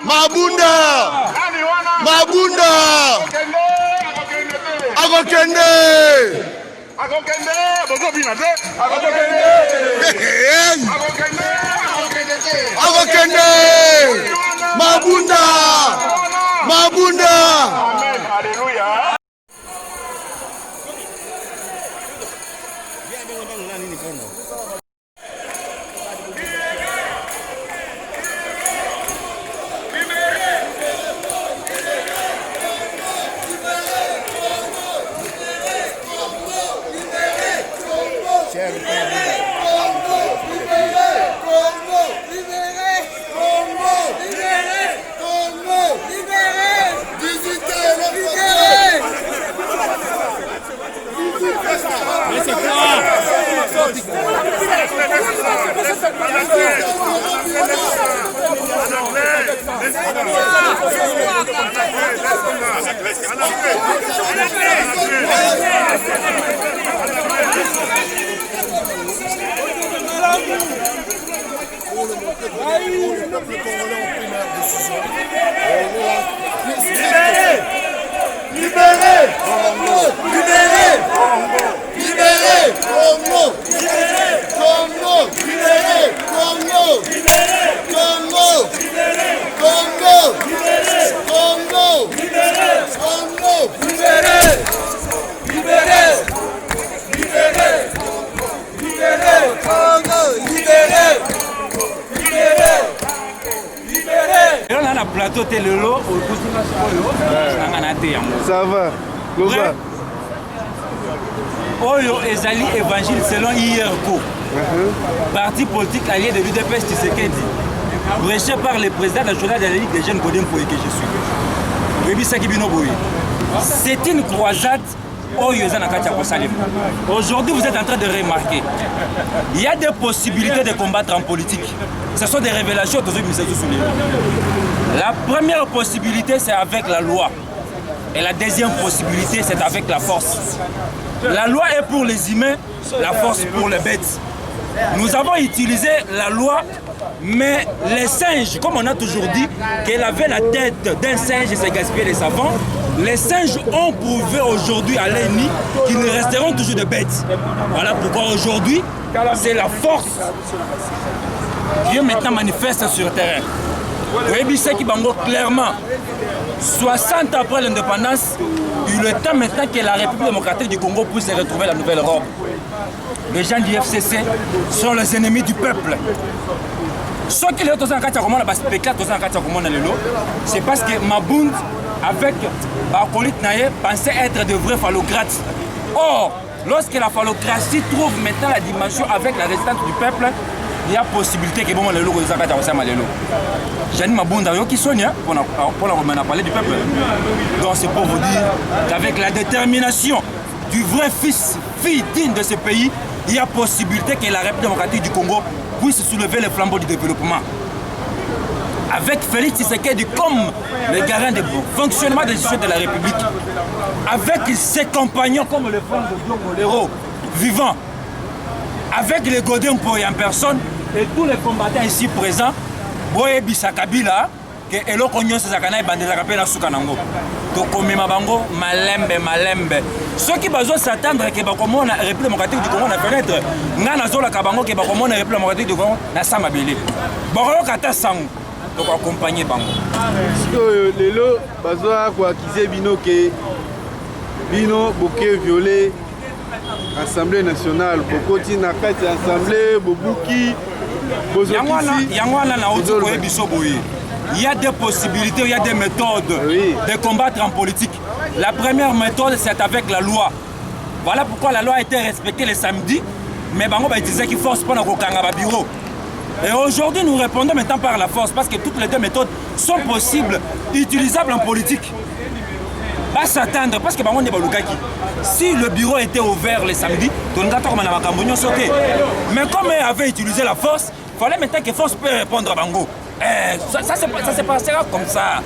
Mabunda! Mabunda! Agokende! Agokende! Agokende! Mabunda! Mabunda! Amen. Alléluia. Plateau Telelo, ça va. Oyo Ezali Évangile selon IRCO. Parti politique allié de l'UDPS Tshisekedi. Prêché par le président national de la Ligue des jeunes Godem Poye que je suis. C'est une croisade. Aujourd'hui, vous êtes en train de remarquer, il y a des possibilités de combattre en politique. Ce sont des révélations que vous avez. La première possibilité, c'est avec la loi. Et la deuxième possibilité, c'est avec la force. La loi est pour les humains, la force pour les bêtes. Nous avons utilisé la loi, mais les singes, comme on a toujours dit, qu'elle avait la tête d'un singe et s'est gaspillé les savants, les singes ont prouvé aujourd'hui à l'ennemi qu'ils ne resteront toujours des bêtes. Voilà pourquoi aujourd'hui, c'est la force qui est maintenant manifeste sur le terrain. Clairement, 60 ans après l'indépendance, il est temps maintenant que la République démocratique du Congo puisse retrouver la nouvelle Europe. Les gens du FCC sont les ennemis du peuple. Ce qui est c'est parce que Mabund, avec Bakolit Naye, pensait être de vrais phallocrates. Or, lorsque la phallocratie trouve maintenant la dimension avec la résistance du peuple, il y a possibilité que bon le logo de Zakata Osama Lelo. Jeanne Mabunda qui soigne pour parler du peuple. Donc c'est pour vous dire qu'avec la détermination du vrai fille digne de ce pays, il y a possibilité que la République démocratique du Congo puisse soulever le flambeau du développement. Avec Félix Tshisekedi comme le garant du fonctionnement des institutions de la République, avec ses compagnons comme le frère de Diongo Lero, vivant, avec les Godem Poye en personne et tous les combattants ici présents, Boye Bissakabila, que eloko nyonso ezalaka na ebandezaka mpe na suka nango tokomema bango malembe soki bazosatendre ke bakomona république démocratique du Congo na fenêtre nga nazolaka bango ke bakomona république démocratique du Congo na sa mabele bakoyoka ata sango tokoaccompagne bango sikoyo lelo bazoya koakize bino ke bino boke violé Assemblée nationale bokoti na kati ya assemblée bobuki yango wana na uti koyebiso boye. Il y a des possibilités, il y a des méthodes de combattre en politique. La première méthode, c'est avec la loi. Voilà pourquoi la loi a été respectée le samedi, mais Bango va utiliser qu'il force pas dans le bureau. Et aujourd'hui, nous répondons maintenant par la force, parce que toutes les deux méthodes sont possibles, utilisables en politique. Pas s'attendre, parce que Bango n'est pas le gars qui. Si le bureau était ouvert le samedi, mais comme il avait utilisé la force, il fallait maintenant que la force puisse répondre à Bango. Ça se passera comme ça.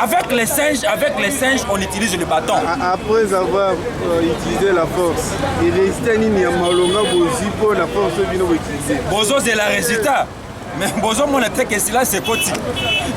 Avec les singes, on utilise le bâton. Après avoir utilisé la force, il restait une yamalonga bozi pour la force vino utiliser. Bozo c'est le résultat. Mais bozo mon était que cela c'est côté.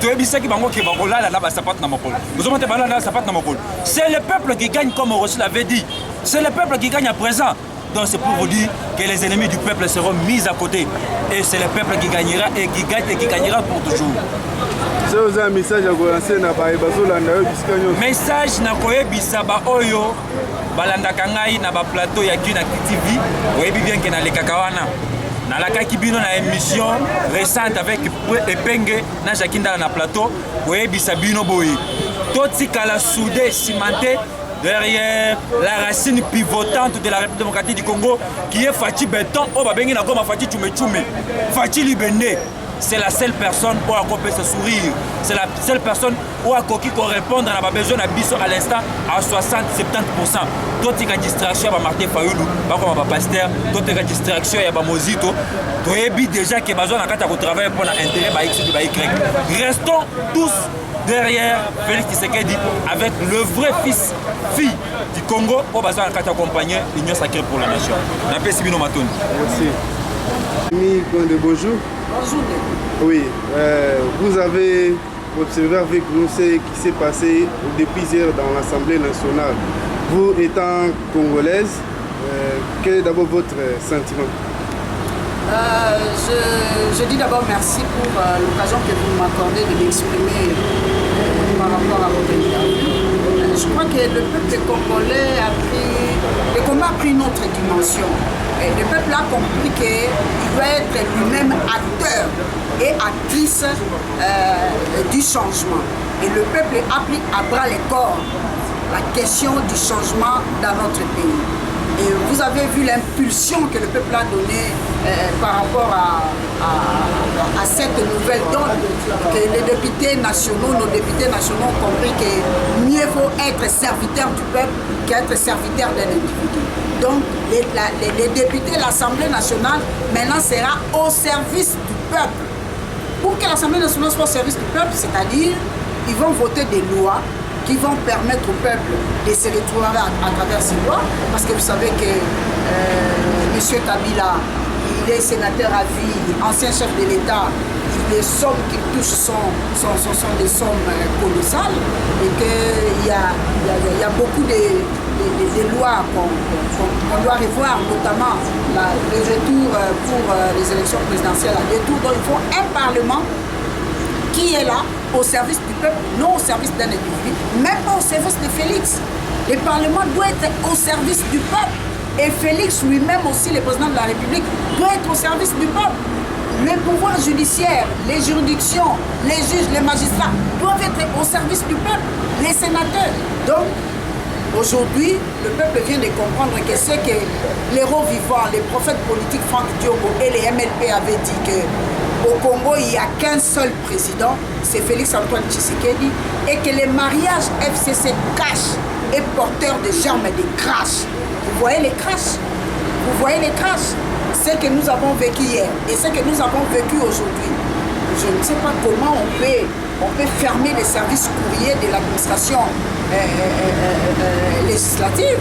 Tu es bisaki bango qui va là là sapat na mokolo. Bozo monte bala là sapat na mokolo. C'est le peuple qui gagne comme Rocher l'avait dit. C'est le peuple qui gagne à présent. Donc c'est pour vous dire que les ennemis du peuple seront mis à côté. Et c'est le peuple qui gagnera et qui gagne et qui gagnera pour toujours. C'est un message à lancer na ba bazolanda yo bisika nyo. Message na koyebisa ba oyo balanda kangai na ba plateau ya Kina TV. Oyebi bien que na le kakawana. Na la kaki bino na émission récente avec Epenge na Jakinda na plateau. Oyebisa bino boye. Toti kala soudé cimenté derrière la racine pivotante de la République démocratique du Congo qui est Fachi Béton, oh babengi na koma Fachi Tchoume, Fachi Libende. C'est la seule personne où a coupé ce sourire. C'est la seule personne où a coquille pour répondre à la besoin à Bisso à l'instant à 60-70%. D'autres qui ont distraction à Martin Fayoulou, pas comme à Pasteur, d'autres qui ont distraction à Mozito. Tu as déjà que besoin de travailler pour l'intérêt de X ou de Y. Restons tous derrière Félix Tshisekedi avec le vrai fille du Congo pour besoin d'accompagner l'Union sacrée pour la nation. Merci. Bonjour. Bonjour. Oui, vous avez observé avec nous ce qui s'est passé depuis hier dans l'Assemblée nationale. Vous étant congolaise, quel est d'abord votre sentiment? Je dis d'abord merci pour l'occasion que vous m'accordez de m'exprimer par rapport à votre interview. Je crois que le peuple congolais le combat a pris une autre dimension. Et le peuple a compris qu'il doit être lui-même acteur et actrice du changement. Et le peuple a pris à bras le corps la question du changement dans notre pays. Et vous avez vu l'impulsion que le peuple a donnée par rapport à cette nouvelle donne, que les députés nationaux, nos députés nationaux ont compris que mieux vaut être serviteur du peuple qu'être serviteur d'un individu. Donc les députés, l'Assemblée nationale, maintenant sera au service du peuple. Pour que l'Assemblée nationale soit au service du peuple, c'est-à-dire ils vont voter des lois qui vont permettre au peuple de se retrouver à travers ces lois, parce que vous savez que M. Kabila, il est sénateur à vie, ancien chef de l'État, les sommes qu'il touche sont des sommes colossales, et qu'il y a beaucoup de lois qu'on doit revoir, notamment le retour pour les élections présidentielles à deux tours. Donc il faut un parlement qui est là au service du peuple, non au service d'un individu, même pas au service de Félix. Le Parlement doit être au service du peuple. Et Félix lui-même aussi, le président de la République, doit être au service du peuple. Le pouvoir judiciaire, les juridictions, les juges, les magistrats doivent être au service du peuple, les sénateurs. Donc, aujourd'hui, le peuple vient de comprendre que c'est que l'héros vivant, les prophètes politiques Franck Diogo et les MLP avaient dit que au Congo, il n'y a qu'un seul président, c'est Félix Antoine Tshisekedi, et que le mariage FCC cache est porteur de germes de crash. Vous voyez les crashs? Vous voyez les crashs? C'est que nous avons vécu hier et ce que nous avons vécu aujourd'hui. Je ne sais pas comment on peut fermer les services courriers de l'administration législative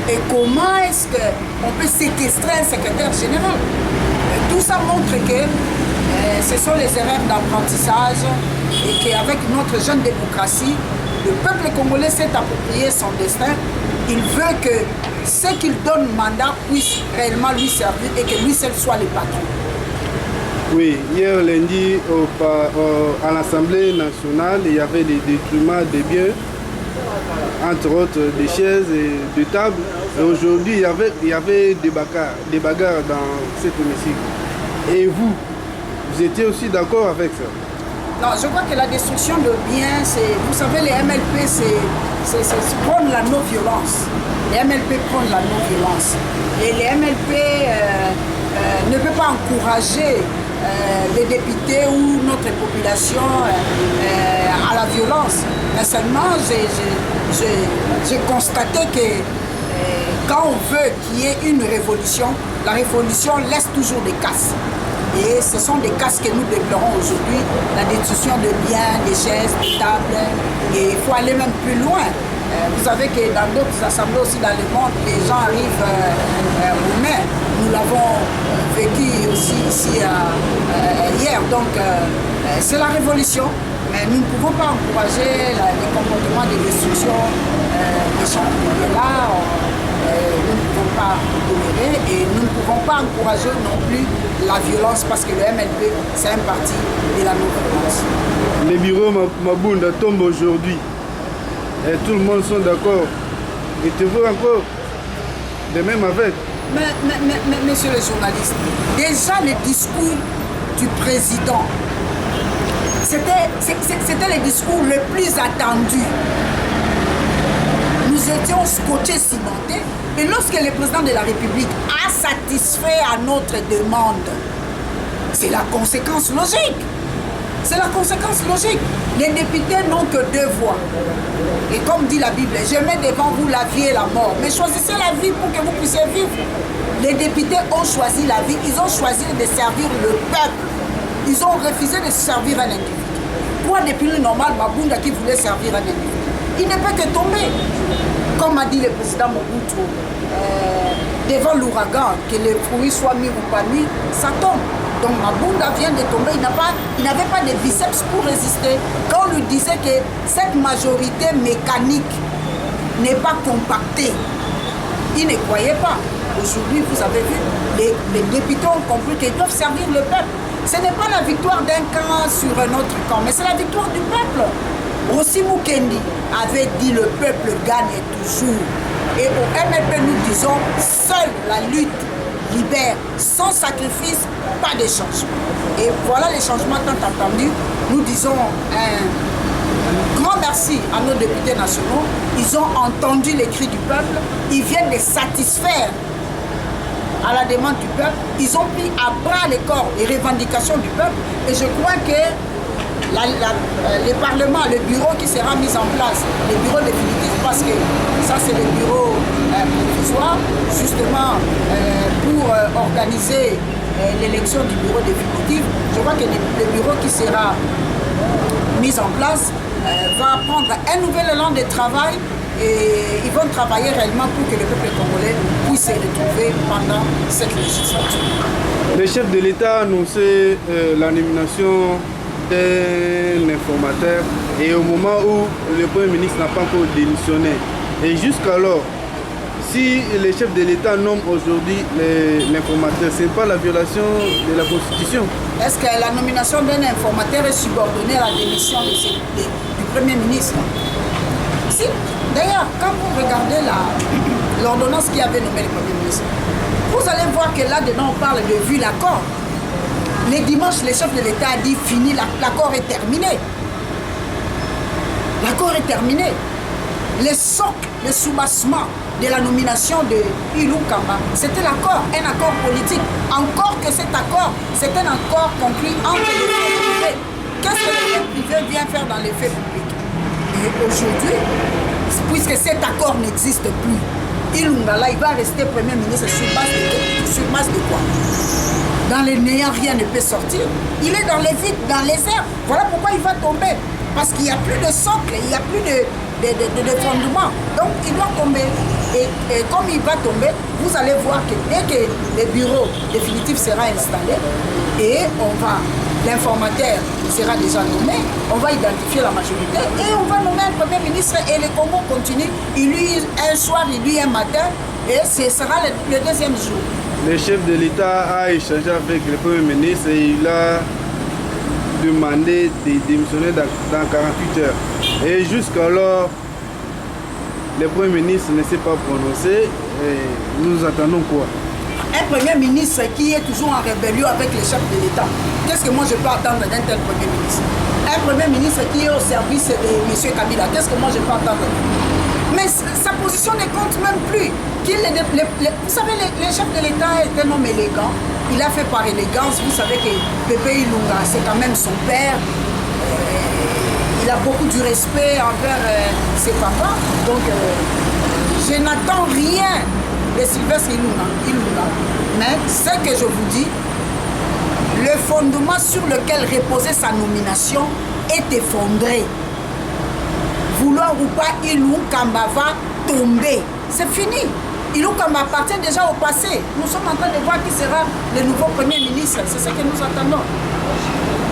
et comment est-ce qu'on peut séquestrer un secrétaire général. Tout ça montre que ce sont les erreurs d'apprentissage et qu'avec notre jeune démocratie, le peuple congolais s'est approprié son destin. Il veut que ce qu'il donne mandat puisse réellement lui servir et que lui seul soit le patron. Oui, hier lundi à l'Assemblée nationale, il y avait des détruements des biens, entre autres des chaises et des tables. Et aujourd'hui, il y avait des bagarres dans cet hémicycle. Et vous étiez aussi d'accord avec ça? Non, je crois que la destruction de biens, vous savez, les MLP, c'est prendre la non-violence. Les MLP prennent la non-violence. Et les MLP ne peuvent pas encourager les députés ou notre population à la violence. Mais seulement, j'ai constaté que quand on veut qu'il y ait une révolution, la révolution laisse toujours des casses. Et ce sont des casses que nous déplorons aujourd'hui, la destruction de biens, des chaises, des tables. Et il faut aller même plus loin. Vous savez que dans d'autres assemblées aussi dans le monde, les gens arrivent aux mains. Nous l'avons vécu aussi ici hier. Donc c'est la révolution. Mais nous ne pouvons pas encourager les comportements de destruction des gens. Et là, nous ne pouvons pas tolérer et nous ne pouvons pas encourager non plus la violence parce que le MLP, c'est un parti de la non-violence. Les bureaux Mabunda tombent aujourd'hui. Et tout le monde sont d'accord. Et tu veux encore de même avec. Mais monsieur le journaliste, déjà le discours du président, c'était le discours le plus attendu. Nous étions scotchés, cimentés. Et lorsque le président de la République a satisfait à notre demande, c'est la conséquence logique. C'est la conséquence logique. Les députés n'ont que 2 voix. Et comme dit la Bible, je mets devant vous la vie et la mort. Mais choisissez la vie pour que vous puissiez vivre. Les députés ont choisi la vie. Ils ont choisi de servir le peuple. Ils ont refusé de servir un individu. Quoi depuis le normal, Mabunda qui voulait servir un individu? Il ne peut que tomber. Comme a dit le président Mobutu, devant l'ouragan, que les fruits soient mis ou pas mis, ça tombe. Donc Mabunda vient de tomber, il n'avait pas de biceps pour résister. Quand on lui disait que cette majorité mécanique n'est pas compactée, il ne croyait pas. Aujourd'hui, vous avez vu, les députés ont compris qu'ils doivent servir le peuple. Ce n'est pas la victoire d'un camp sur un autre camp, mais c'est la victoire du peuple. Rossi Mukendi avait dit le peuple gagne toujours. Et au MLP, nous disons, seule la lutte libère, sans sacrifice, pas de changement. Et voilà les changements tant attendus. Nous disons un grand merci à nos députés nationaux. Ils ont entendu les cris du peuple. Ils viennent de satisfaire à la demande du peuple. Ils ont pris à bras le corps les revendications du peuple. Et je crois que le Parlement, le bureau qui sera mis en place, le bureau définitif, parce que ça c'est le bureau provisoire, justement pour organiser l'élection du bureau définitif. Je crois que le bureau qui sera mis en place va prendre un nouvel élan de travail et ils vont travailler réellement pour que le peuple congolais puisse se retrouver pendant cette législature. Le chef de l'État a annoncé la nomination d'un informateur et au moment où le Premier ministre n'a pas encore démissionné. Et jusqu'alors, si le chef de l'État nomme aujourd'hui l'informateur, ce n'est pas la violation de la Constitution? Est-ce que la nomination d'un informateur est subordonnée à la démission du Premier ministre? Si. D'ailleurs, quand vous regardez l'ordonnance qui avait nommé le Premier ministre, vous allez voir que là-dedans, on parle de vu l'accord. Les dimanches, le chef de l'État a dit fini, l'accord est terminé. L'accord est terminé. Le socle, le soubassement de la nomination de Ilou Kamba, c'était l'accord, un accord politique. Encore que cet accord, c'est un accord conclu entre les faits privés. Qu'est-ce que le fait privé vient faire dans les faits publics? Et aujourd'hui, puisque cet accord n'existe plus, Ilungala, il va rester Premier ministre sur base de quoi? Dans les néants, rien ne peut sortir. Il est dans les vides, dans les airs. Voilà pourquoi il va tomber. Parce qu'il n'y a plus de socle, il n'y a plus de fondement. Donc il doit tomber. Et comme il va tomber, vous allez voir que dès que le bureau définitif sera installé, et on va l'informateur sera déjà nommé, on va identifier la majorité et on va nommer un Premier ministre et le Congo continue. Il lui un soir, il lui un matin et ce sera le deuxième jour. Le chef de l'État a échangé avec le Premier ministre et il a demandé de démissionner dans 48 heures. Et jusqu'alors, le Premier ministre ne s'est pas prononcé. Et nous attendons quoi? Un Premier ministre qui est toujours en rébellion avec le chef de l'État. Qu'est-ce que moi je peux attendre d'un tel Premier ministre? Un Premier ministre qui est au service de M. Kabila. Qu'est-ce que moi je peux attendre? Mais sa position ne compte même plus. Vous savez, le chef de l'État est un homme élégant. Il a fait par élégance. Vous savez que Pépé Ilunga, c'est quand même son père. Il a beaucoup du respect envers ses papas. Donc, je n'attends rien de Sylvestre Ilunga. Mais ce que je vous dis, le fondement sur lequel reposait sa nomination est effondré. Vouloir ou pas, Ilunga Kamba va tomber. C'est fini. Ilunga Kamba appartient déjà au passé. Nous sommes en train de voir qui sera le nouveau Premier ministre. C'est ce que nous attendons.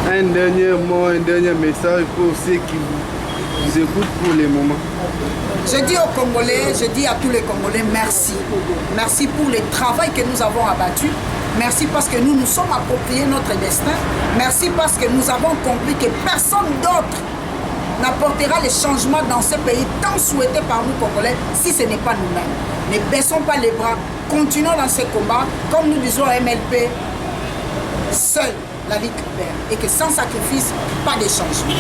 Un dernier mot, un dernier message pour ceux qui vous écoutent pour le moment. Je dis aux Congolais, je dis à tous les Congolais, merci. Merci pour le travail que nous avons abattu. Merci parce que nous nous sommes appropriés notre destin. Merci parce que nous avons compris que personne d'autre n'apportera les changements dans ce pays tant souhaité par nous Congolais si ce n'est pas nous-mêmes. Ne baissons pas les bras, continuons dans ce combat. Comme nous disons à MLP, seul la vie libère et que sans sacrifice, pas de changement.